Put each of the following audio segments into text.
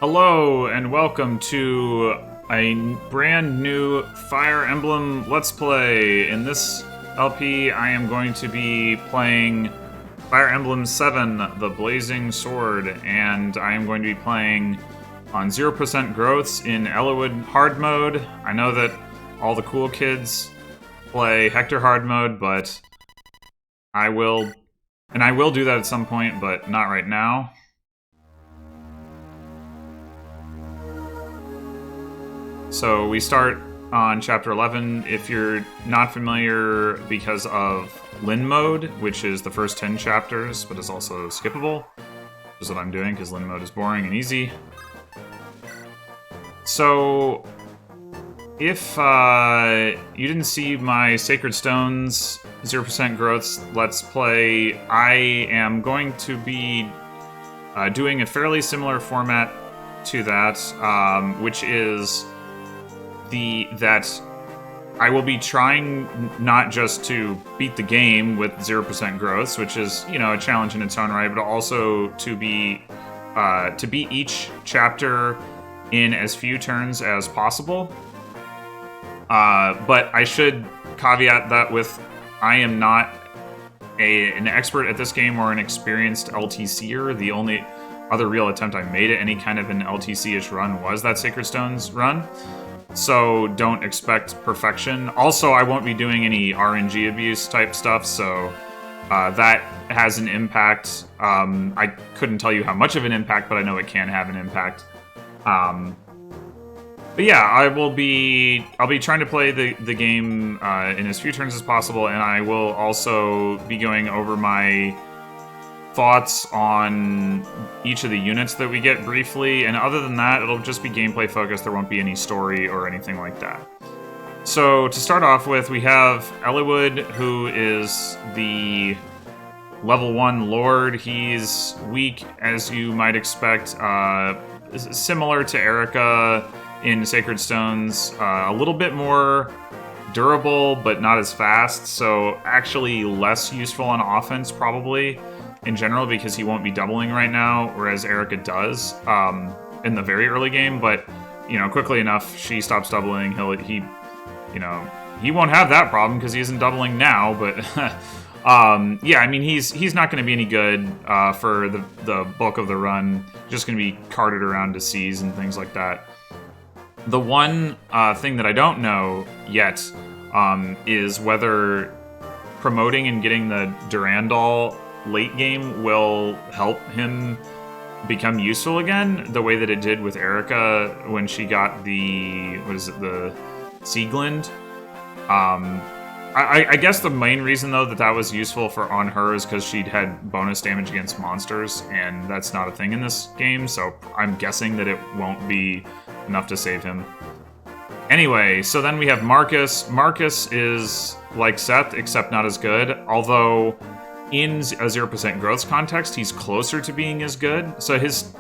Hello and welcome to a brand new Fire Emblem Let's Play. In this LP, I am going to be playing Fire Emblem 7, The Blazing Sword, and I am going to be playing on 0% growths in Eliwood Hard Mode. I know that all the cool kids play Hector Hard Mode, but I will do that at some point, but not right now. So we start on Chapter 11. If you're not familiar, because of Lin Mode, which is the first 10 chapters, but is also skippable, which is what I'm doing, because Lin Mode is boring and easy. So, if you didn't see my Sacred Stones 0% growths Let's Play, I am going to be doing a fairly similar format to that, which is that I will be trying not just to beat the game with 0% growths, which is, you know, a challenge in its own right, but also to beat each chapter in as few turns as possible. But I should caveat that with I am not an expert at this game or an experienced LTCer. The only other real attempt I made at any kind of an LTC-ish run was that Sacred Stones run. So don't expect perfection. Also, I won't be doing any RNG abuse type stuff, so that has an impact. I couldn't tell you how much of an impact, but I know it can have an impact. But yeah, I'll be trying to play the game in as few turns as possible, and I will also be going over my thoughts on each of the units that we get briefly, and other than that, it'll just be gameplay focused. There won't be any story or anything like that. So to start off with, we have Eliwood, who is the level 1 Lord. He's weak, as you might expect, similar to Erica in Sacred Stones, a little bit more durable, but not as fast, so actually less useful on offense, probably, in general, because he won't be doubling right now, whereas Erica does in the very early game. But you know, quickly enough, she stops doubling. He won't have that problem because he isn't doubling now. But yeah, I mean, he's not going to be any good for the bulk of the run. Just going to be carted around to seas and things like that. The one thing that I don't know yet is whether promoting and getting the Durandal late game will help him become useful again, the way that it did with Erica when she got the Sieglind. I guess the main reason, though, that was useful on her is because she'd had bonus damage against monsters, and that's not a thing in this game, so I'm guessing that it won't be enough to save him. Anyway, so then we have Marcus. Marcus is like Seth, except not as good, although in a 0% growth context, he's closer to being as good. So his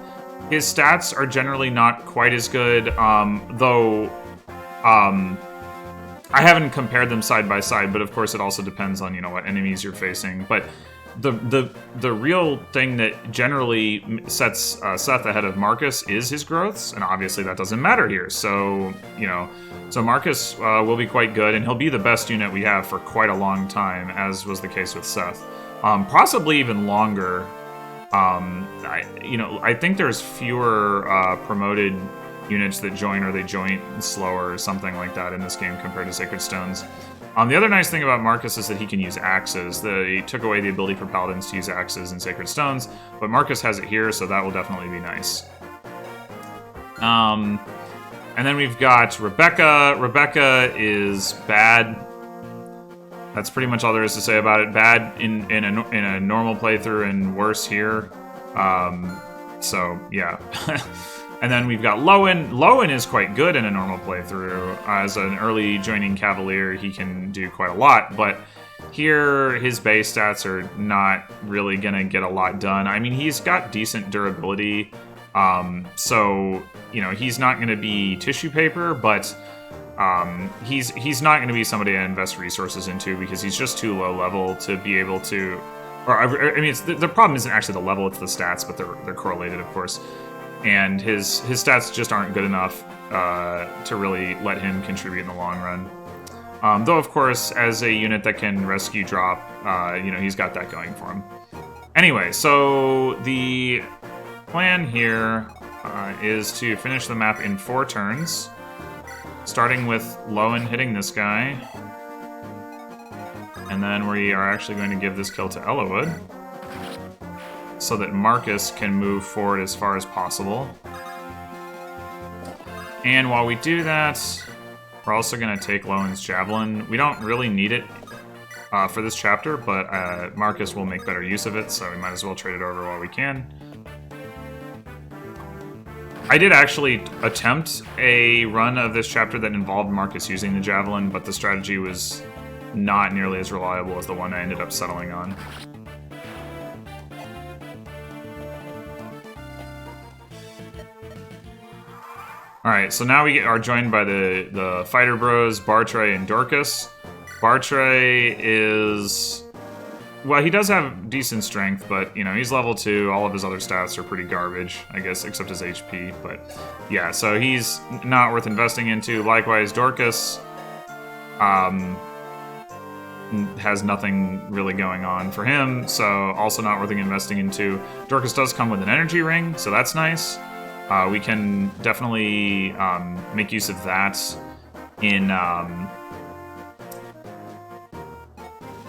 stats are generally not quite as good, though I haven't compared them side by side, but of course it also depends on, you know, what enemies you're facing. But the real thing that generally sets Seth ahead of Marcus is his growths, and obviously that doesn't matter here. So, you know, so Marcus will be quite good, and he'll be the best unit we have for quite a long time, as was the case with Seth. Possibly even longer. I think there's fewer promoted units that join, or they join slower or something like that in this game compared to Sacred Stones. The other nice thing about Marcus is that he can use axes. They took away the ability for paladins to use axes in Sacred Stones, but Marcus has it here, so that will definitely be nice. And then we've got Rebecca. Rebecca is bad. That's pretty much all there is to say about it. Bad in a normal playthrough, and worse here. So yeah. And then we've got Lowen. Lowen is quite good in a normal playthrough. As an early joining Cavalier, he can do quite a lot, but here his base stats are not really gonna get a lot done. I mean, he's got decent durability, so you know, he's not gonna be tissue paper, but he's not going to be somebody I invest resources into because he's just too low level to be able to. Or I mean, the problem isn't actually the level; it's the stats, but they're correlated, of course. and his stats just aren't good enough to really let him contribute in the long run. Though, of course, as a unit that can rescue drop, he's got that going for him. Anyway, so the plan here is to finish the map in 4 turns, starting with Lowen hitting this guy, and then we are actually going to give this kill to Eliwood, so that Marcus can move forward as far as possible. And while we do that, we're also going to take Lowen's Javelin. We don't really need it for this chapter, but Marcus will make better use of it, so we might as well trade it over while we can. I did actually attempt a run of this chapter that involved Marcus using the Javelin, but the strategy was not nearly as reliable as the one I ended up settling on. Alright, so now we are joined by the fighter bros, Bartray and Dorcas. Bartray is... well, he does have decent strength, but, he's level 2. All of his other stats are pretty garbage, I guess, except his HP. But, yeah, so he's not worth investing into. Likewise, Dorcas has nothing really going on for him, so also not worth investing into. Dorcas does come with an energy ring, so that's nice. We can definitely make use of that in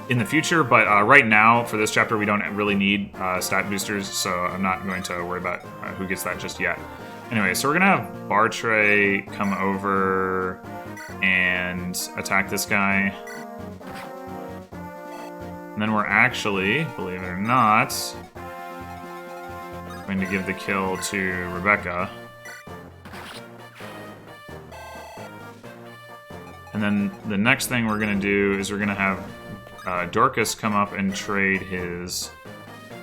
the future, but right now, for this chapter, we don't really need stat boosters, so I'm not going to worry about who gets that just yet. Anyway, so we're going to have Bartray come over and attack this guy. And then we're actually, believe it or not, going to give the kill to Rebecca. And then the next thing we're going to do is we're going to have Dorcas come up and trade his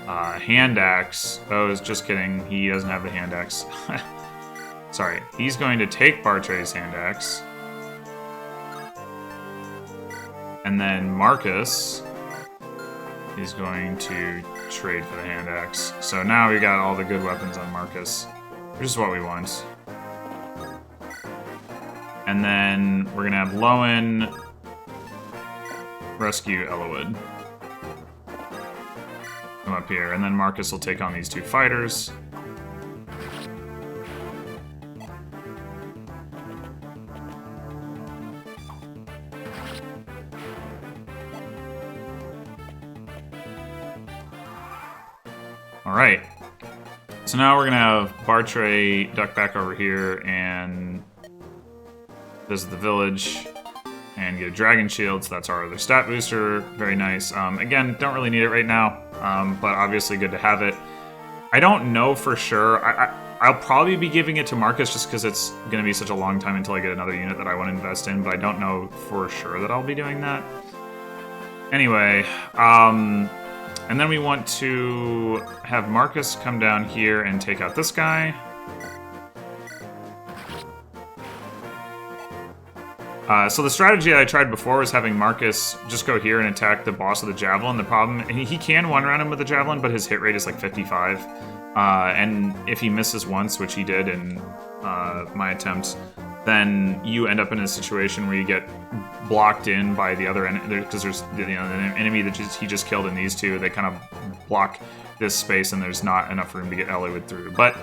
hand axe. Oh, just kidding. He doesn't have the hand axe. Sorry. He's going to take Bartray's hand axe. And then Marcus is going to trade for the hand axe. So now we got all the good weapons on Marcus, which is what we want. And then we're going to have Lowen rescue Eliwood. Come up here, and then Marcus will take on these 2 fighters. Alright. So now we're going to have Bartray duck back over here and visit the village and get a Dragon Shield, so that's our other stat booster. Very nice. Again, don't really need it right now, but obviously good to have it. I don't know for sure. I'll probably be giving it to Marcus just because it's going to be such a long time until I get another unit that I want to invest in, but I don't know for sure that I'll be doing that. Anyway, and then we want to have Marcus come down here and take out this guy. So the strategy I tried before was having Marcus just go here and attack the boss of the Javelin. The problem, he can one-round him with the Javelin, but his hit rate is like 55. And if he misses once, which he did in my attempt, then you end up in a situation where you get blocked in by the other enemy, because there's the enemy that he just killed in these 2. They kind of block this space, and there's not enough room to get Eliwood through. But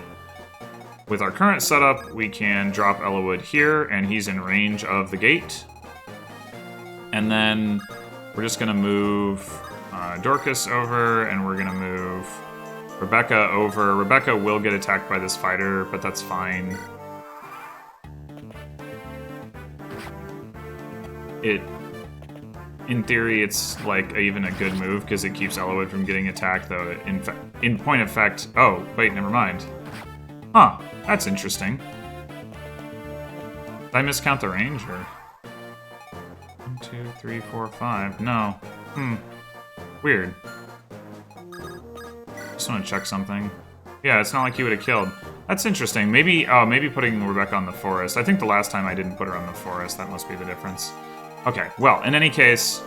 with our current setup, we can drop Eliwood here, and he's in range of the gate. And then we're just going to move Dorcas over, and we're going to move Rebecca over. Rebecca will get attacked by this fighter, but that's fine. In theory, it's like even a good move because it keeps Eliwood from getting attacked, though in point of fact... oh, wait, never mind. Huh, that's interesting. Did I miscount the range, or...? 1, 2, 3, 4, 5. No. Weird. Just want to check something. Yeah, it's not like he would have killed. That's interesting. Maybe putting Rebecca on the forest. I think the last time I didn't put her on the forest. That must be the difference. Okay, well, in any case,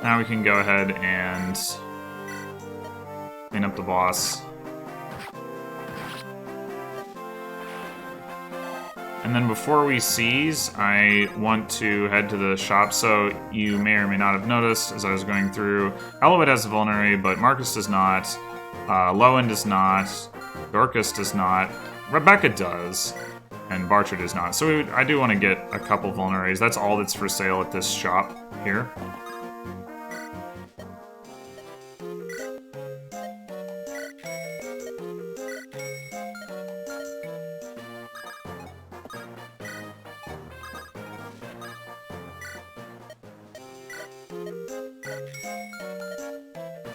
now we can go ahead and clean up the boss. And then before we seize, I want to head to the shop. So you may or may not have noticed as I was going through, Eliwood has a vulnerary, but Marcus does not. Lowen does not. Dorcas does not. Rebecca does. And Barcher does not. So I do want to get a couple vulneraries. That's all that's for sale at this shop here.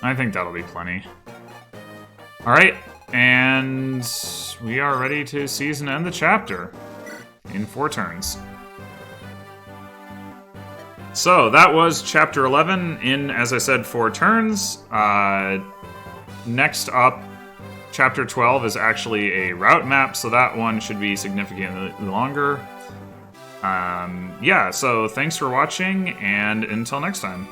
I think that'll be plenty. Alright, and we are ready to seize and end the chapter in 4 turns. So that was chapter 11 in, as I said, 4 turns. Next up, chapter 12 is actually a route map, so that one should be significantly longer. Yeah, so thanks for watching, and until next time.